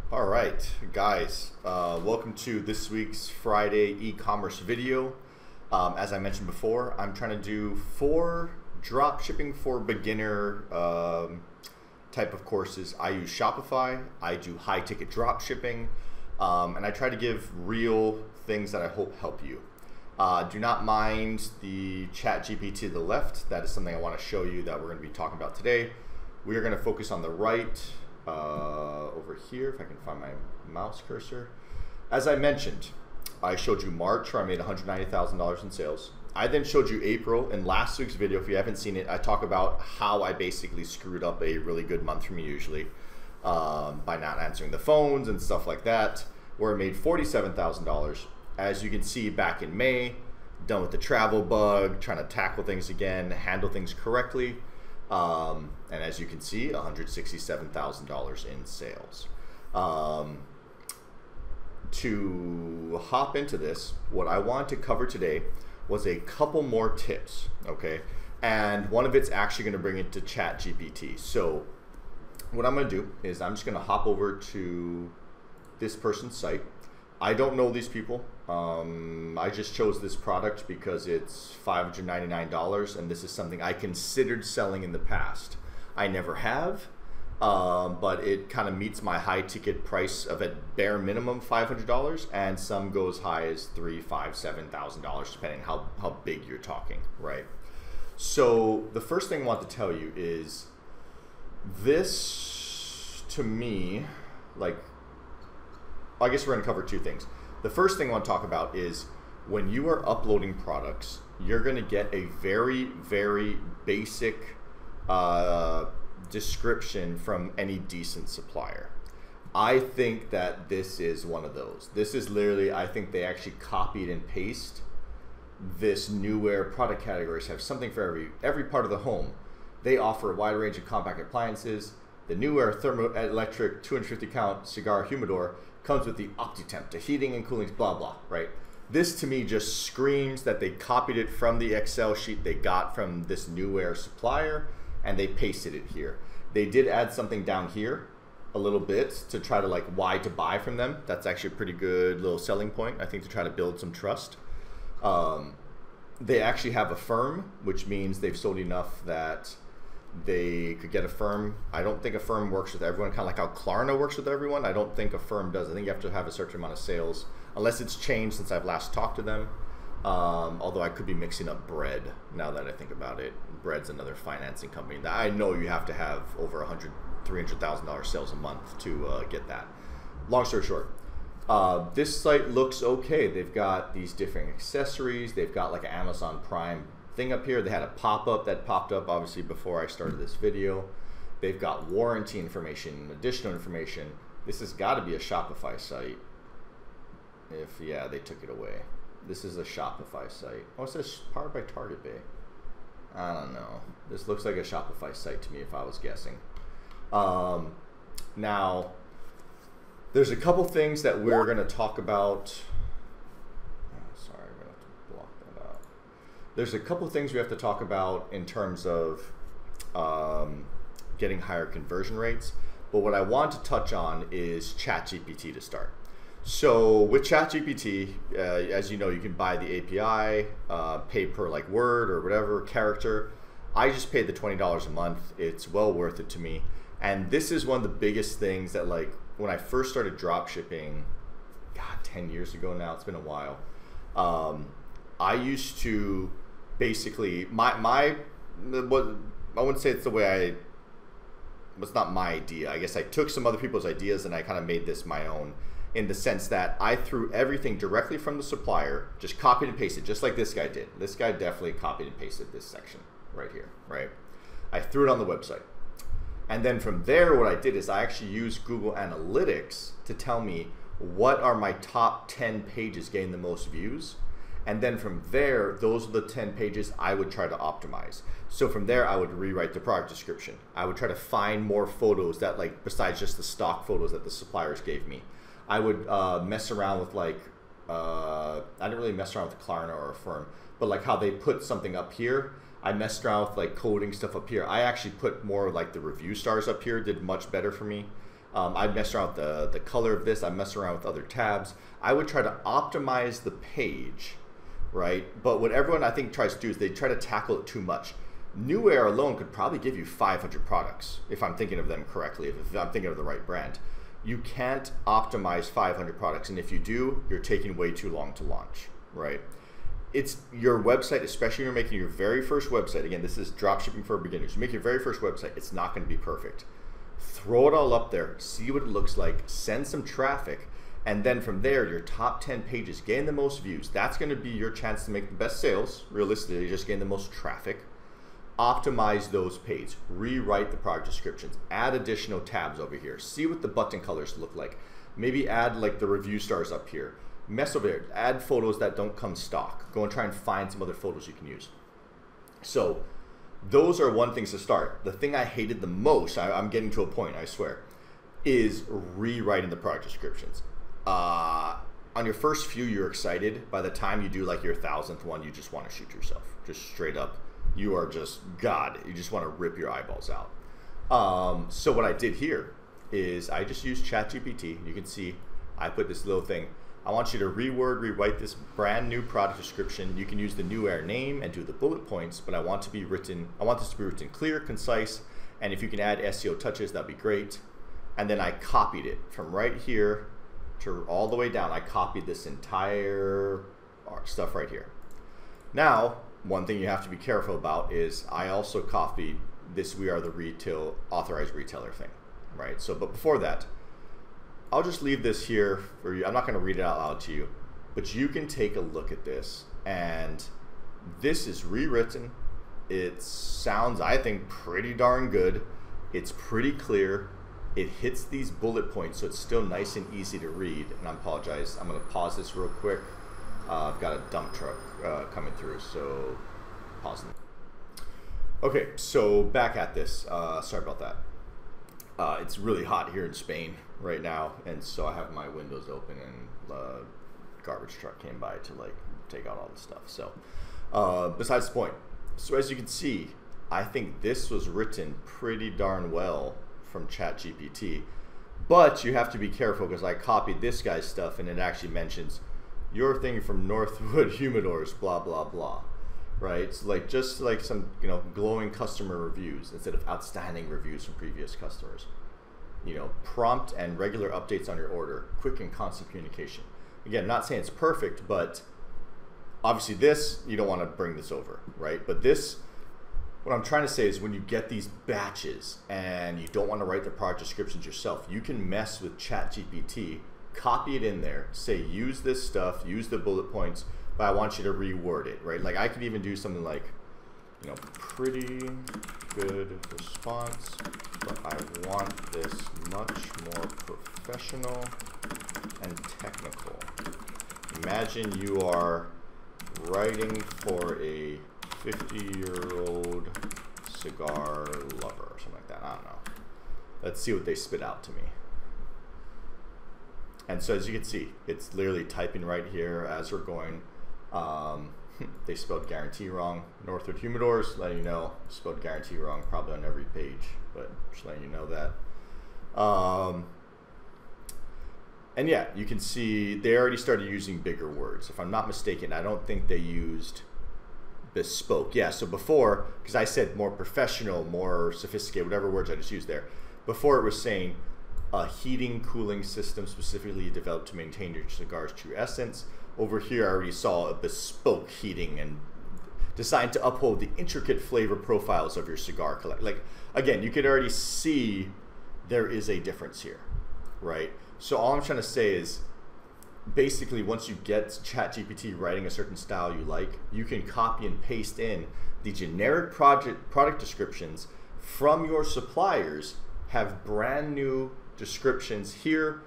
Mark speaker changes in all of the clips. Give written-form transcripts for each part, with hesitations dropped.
Speaker 1: All right, guys, welcome to this week's Friday e-commerce video. As I mentioned before, I'm trying to do 4 dropshipping for beginner type of courses. I use Shopify, I do high ticket dropshipping, and I try to give real things that I hope help you. Do not mind the chat GPT to the left. That is something I want to show you that we're going to be talking about today. We are going to focus on the right. Over here, if I can find my mouse cursor. As I mentioned, I showed you March where I made $190,000 in sales. I then showed you April. In last week's video, if you haven't seen it, I talk about how I basically screwed up a really good month for me usually by not answering the phones and stuff like that, where I made $47,000. As you can see, back in May, done with the travel bug, trying to tackle things again, handle things correctly. And as you can see, $167,000 in sales. To hop into this, what I want to cover today was a couple more tips, okay? And one of it's actually going to bring it to chat GPT. So what I'm going to do is I'm just going to hop over to this person's site. I don't know these people. I just chose this product because it's $599 and this is something I considered selling in the past. I never have, but it kind of meets my high ticket price of at bare minimum $500, and some go as high as $3,000, $5,000, $7,000 depending how big you're talking, right? So the first thing I want to tell you is this, to me, like, I guess we're going to cover 2 things. The first thing I want to talk about is when you are uploading products, you're going to get a very, very basic description from any decent supplier. I think that this is one of those. This is literally, I think they actually copied and pasted this Newware product categories have something for every part of the home. They offer a wide range of compact appliances. The Newware thermoelectric 250 count cigar humidor comes with the OptiTemp to heating and cooling, blah, blah, right? This to me just screams that they copied it from the Excel sheet they got from this Newware supplier and they pasted it here. They did add something down here a little bit to try to like why to buy from them. That's actually a pretty good little selling point, I think, to try to build some trust. They actually have a firm, which means they've sold enough that they could get a firm. I don't think a firm works with everyone, kind of like how Klarna works with everyone. I don't think a firm does. I think you have to have a certain amount of sales, unless it's changed since I've last talked to them. Although I could be mixing up Bread now that I think about it. Bread's another financing company that I know you have to have over $100,000, $300,000 sales a month to get that. Long story short, this site looks okay. They've got these different accessories. They've got like an Amazon Prime thing up here. They had a pop-up that popped up obviously before I started this video. They've got warranty information, additional information. This has got to be a Shopify site. Yeah, they took it away. This is a Shopify site. Oh, it says powered by Target Bay. I don't know. This looks like a Shopify site to me if I was guessing. Now, there's a couple things that we're going to talk about. There's a couple things we have to talk about in terms of getting higher conversion rates, but what I want to touch on is ChatGPT to start. So with ChatGPT, as you know, you can buy the API, pay per like word or whatever character. I just paid the $20 a month. It's well worth it to me. And this is one of the biggest things that, like, when I first started drop shipping, God, 10 years ago now, it's been a while. I used to basically, what I wouldn't say it's the way it's not my idea. I guess I took some other people's ideas and I kind of made this my own, in the sense that I threw everything directly from the supplier, just copied and pasted, just like this guy did. This guy definitely copied and pasted this section right here, right? I threw it on the website. And then from there, what I did is I actually used Google Analytics to tell me what are my top 10 pages getting the most views. And then from there, those are the 10 pages I would try to optimize. So from there, I would rewrite the product description. I would try to find more photos that, like, besides just the stock photos that the suppliers gave me. I would mess around with, like, I didn't really mess around with Klarna or Affirm, but like how they put something up here, I messed around with like coding stuff up here. I actually put more like the review stars up here, did much better for me. I mess around with the color of this. I mess around with other tabs. I would try to optimize the page, right? But what everyone I think tries to do is they try to tackle it too much. New Air alone could probably give you 500 products if I'm thinking of them correctly, if I'm thinking of the right brand. You can't optimize 500 products, and if you do, you're taking way too long to launch, right? It's your website, especially when you're making your very first website. Again, this is dropshipping for beginners. You make your very first website, it's not going to be perfect. Throw it all up there, see what it looks like, send some traffic, and then from there, your top 10 pages gain the most views. That's going to be your chance to make the best sales. Realistically, just gain the most traffic. Optimize those pages, rewrite the product descriptions, add additional tabs over here, see what the button colors look like, maybe add like the review stars up here, mess over there, add photos that don't come stock, go and try and find some other photos you can use. So those are one things to start. The thing I hated the most, I'm getting to a point, I swear, is rewriting the product descriptions. On your first few, you're excited. By the time you do like your 1000th one, you just want to shoot yourself, just straight up. You are just God. You just want to rip your eyeballs out. So what I did here is I just used ChatGPT. You can see I put this little thing. I want you to rewrite this brand new product description. You can use the New Air name and do the bullet points, but I want this to be written clear, concise, and if you can add SEO touches, that'd be great. And then I copied it from right here to all the way down. I copied this entire stuff right here. Now, one thing you have to be careful about is I also copied this "we are the retail authorized retailer" thing, right? So, but before that, I'll just leave this here for you. I'm not going to read it out loud to you, but you can take a look at this, and this is rewritten. It sounds, I think, pretty darn good. It's pretty clear. It hits these bullet points, so it's still nice and easy to read. And I apologize. I'm going to pause this real quick. I've got a dump truck coming through, so pause it. Okay, so back at this. Sorry about that. It's really hot here in Spain right now, and so I have my windows open, and the garbage truck came by to like take out all the stuff. So besides the point. So as you can see, I think this was written pretty darn well from ChatGPT, but you have to be careful because I copied this guy's stuff, and it actually mentions your thing from Northwood Humidors, blah, blah, blah, right? It's like just like some, glowing customer reviews instead of outstanding reviews from previous customers. Prompt and regular updates on your order, quick and constant communication. Again, I'm not saying it's perfect, but obviously this, you don't want to bring this over, right? But this, what I'm trying to say is when you get these batches and you don't want to write the product descriptions yourself, you can mess with ChatGPT, copy it in there, say use this stuff, use the bullet points, but I want you to reword it, right? Like I could even do something like, pretty good response, but I want this much more professional and technical. Imagine you are writing for a 50-year-old cigar lover or something like that. I don't know. Let's see what they spit out to me. And so as you can see, it's literally typing right here as we're going. They spelled guarantee wrong. Northwood Humidors, letting you know, spelled guarantee wrong probably on every page, but just letting you know that. And yeah, you can see they already started using bigger words. If I'm not mistaken, I don't think they used bespoke. Yeah, so before, because I said more professional, more sophisticated, whatever words I just used there. Before it was saying a heating cooling system specifically developed to maintain your cigar's true essence. Over here I already saw a bespoke heating and designed to uphold the intricate flavor profiles of your cigar collection. Like, again, you could already see there is a difference here, right? So all I'm trying to say is basically once you get ChatGPT writing a certain style you like, you can copy and paste in the generic product descriptions from your suppliers, have brand new descriptions here,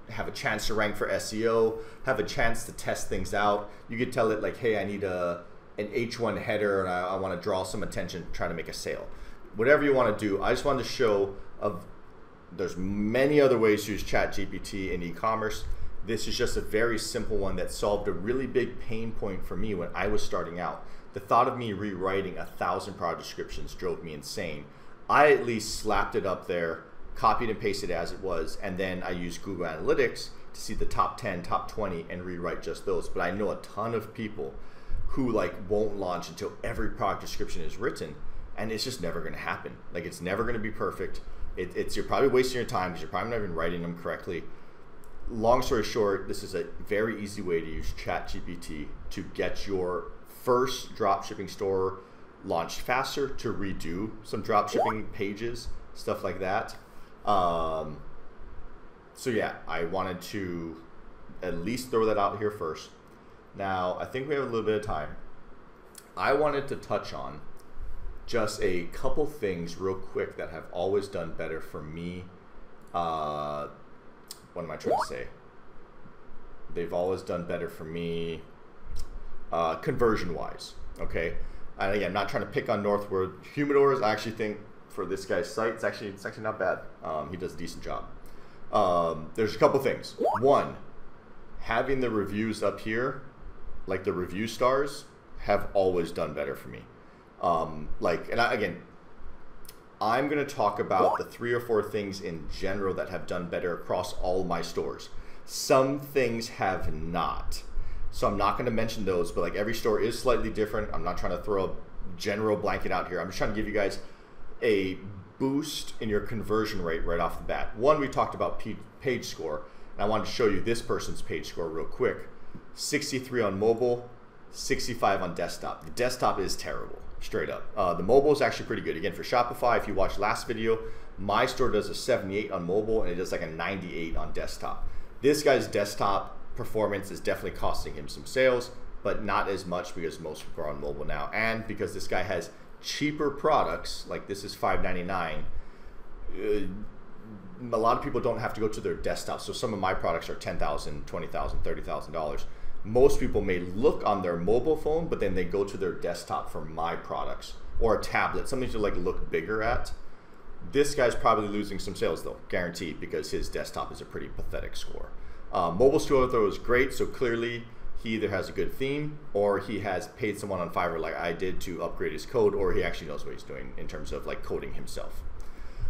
Speaker 1: have a chance to rank for SEO, have a chance to test things out. You could tell it like, hey, I need an H1 header and I want to draw some attention, try to make a sale. Whatever you want to do. I just wanted to show there's many other ways to use ChatGPT in e-commerce. This is just a very simple one that solved a really big pain point for me when I was starting out. The thought of me rewriting 1,000 product descriptions drove me insane. I at least slapped it up there, copied and pasted as it was, and then I use Google Analytics to see the top 10, top 20, and rewrite just those. But I know a ton of people who like won't launch until every product description is written, and it's just never going to happen. Like, it's never going to be perfect. You're probably wasting your time because you're probably not even writing them correctly. Long story short, this is a very easy way to use ChatGPT to get your first dropshipping store launched faster, to redo some dropshipping pages, stuff like that. So yeah, I wanted to at least throw that out here first. Now, I think we have a little bit of time. I wanted to touch on just a couple things real quick that have always done better for me. What am I trying to say? They've always done better for me conversion-wise, okay? And again, I'm not trying to pick on Northward Humidors. I actually think for this guy's site, it's actually not bad. He does a decent job. There's a couple things. One, having the reviews up here, like the review stars, have always done better for me. Again, I'm going to talk about the 3 or 4 things in general that have done better across all my stores. Some things have not. So I'm not going to mention those, but like every store is slightly different. I'm not trying to throw a general blanket out here. I'm just trying to give you guys a boost in your conversion rate right off the bat. One, we talked about page score, and I wanted to show you this person's page score real quick. 63 on mobile, 65 on desktop. The desktop is terrible, straight up. The mobile is actually pretty good. Again, for Shopify, if you watched last video, my store does a 78 on mobile and it does like a 98 on desktop. This guy's desktop performance is definitely costing him some sales, but not as much because most people are on mobile now, and because this guy has cheaper products, like this is $5.99. A lot of people don't have to go to their desktop, so some of my products are $10,000, $20,000, $30,000. Most people may look on their mobile phone, but then they go to their desktop for my products, or a tablet, something to like look bigger at. This guy's probably losing some sales though, guaranteed, because his desktop is a pretty pathetic score. Mobile store though is great, so clearly he either has a good theme or he has paid someone on Fiverr like I did to upgrade his code, or he actually knows what he's doing in terms of like coding himself.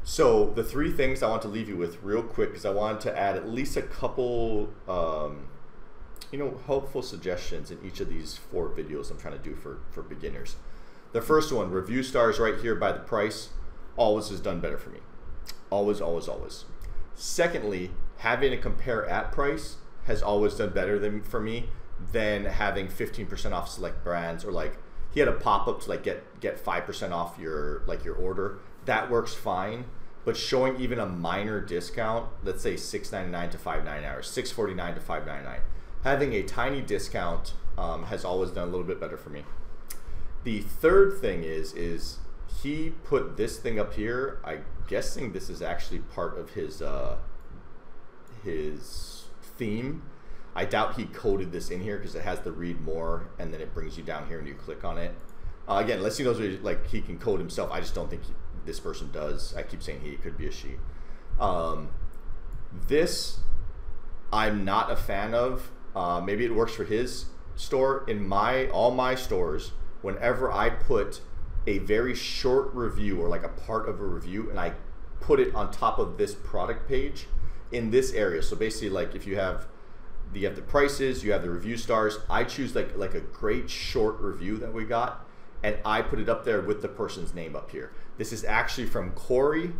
Speaker 1: So the 3 things I want to leave you with real quick, because I wanted to add at least a couple helpful suggestions in each of these 4 videos I'm trying to do for beginners. The first one, review stars right here by the price, always has done better for me. Always, always, always. Secondly, having a compare at price has always done better for me than having 15% off select brands, or like he had a pop-up to like get 5% off your order. That works fine, but showing even a minor discount, let's say $6.99 to $5.99 or $6.49 to $5.99, having a tiny discount has always done a little bit better for me. The third thing is he put this thing up here. I'm guessing this is actually part of his theme. I doubt he coded this in here because it has the read more, and then it brings you down here and you click on it. Again, unless he knows like he can code himself. I just don't think this person does. I keep saying he, it could be a she. This I'm not a fan of. Maybe it works for his store. In all my stores, whenever I put a very short review or like a part of a review and I put it on top of this product page in this area, so basically like if you have the prices, you have the review stars, I choose like a great short review that we got, and I put it up there with the person's name up here. This is actually from Corey.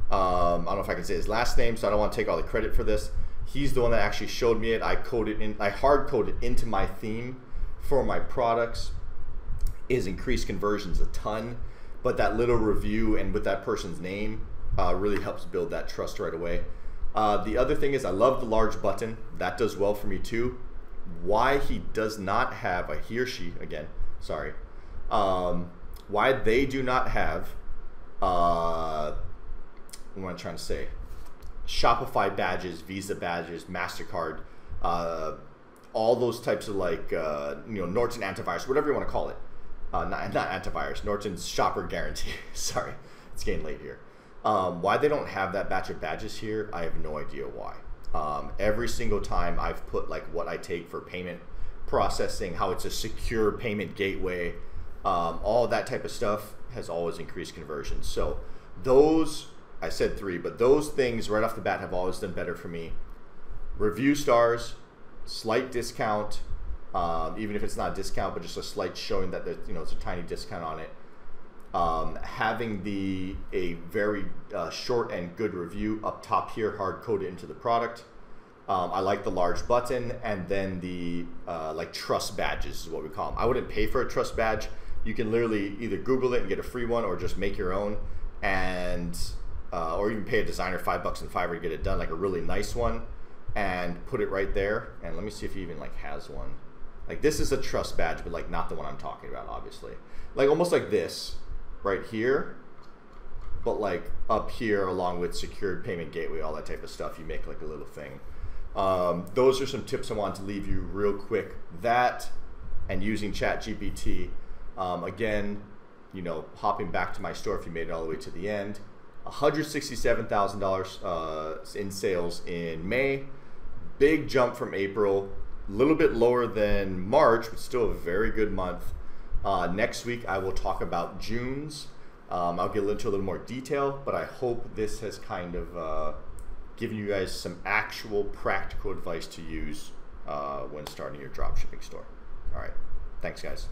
Speaker 1: I don't know if I can say his last name, so I don't want to take all the credit for this. He's the one that actually showed me it. I hard coded into my theme for my products. Is increased conversions a ton, but that little review and with that person's name really helps build that trust right away. The other thing is I love the large button. That does well for me too. Why he does not have, he or she, again, sorry, why they do not have, what am I trying to say? Shopify badges, Visa badges, MasterCard, all those types of like, Norton antivirus, whatever you want to call it. Not antivirus, Norton's shopper guarantee. Sorry, it's getting late here. Why they don't have that batch of badges here, I have no idea why. Every single time I've put like what I take for payment processing, how it's a secure payment gateway, all that type of stuff has always increased conversions. So those I said 3, but those things right off the bat have always done better for me. Review stars, slight discount, even if it's not a discount, but just a slight showing that there's, you know, it's a tiny discount on it. Having a very short and good review up top here, hard coded into the product. I like the large button, and then the like trust badges is what we call them. I wouldn't pay for a trust badge. You can literally either Google it and get a free one, or just make your own, and or even pay a designer $5 in Fiverr to get it done, like a really nice one, and put it right there. And let me see if he even like has one. Like this is a trust badge, but like not the one I'm talking about, obviously. Like almost like this right here, but like up here along with secured payment gateway, all that type of stuff. You make like a little thing. Those are some tips I wanted to leave you real quick. That and using ChatGPT. Again, you know, hopping back to my store if you made it all the way to the end. $167,000 in sales in May. Big jump from April. A little bit lower than March, but still a very good month. Next week, I will talk about June's. I'll get into a little more detail, but I hope this has kind of given you guys some actual practical advice to use when starting your dropshipping store. All right. Thanks, guys.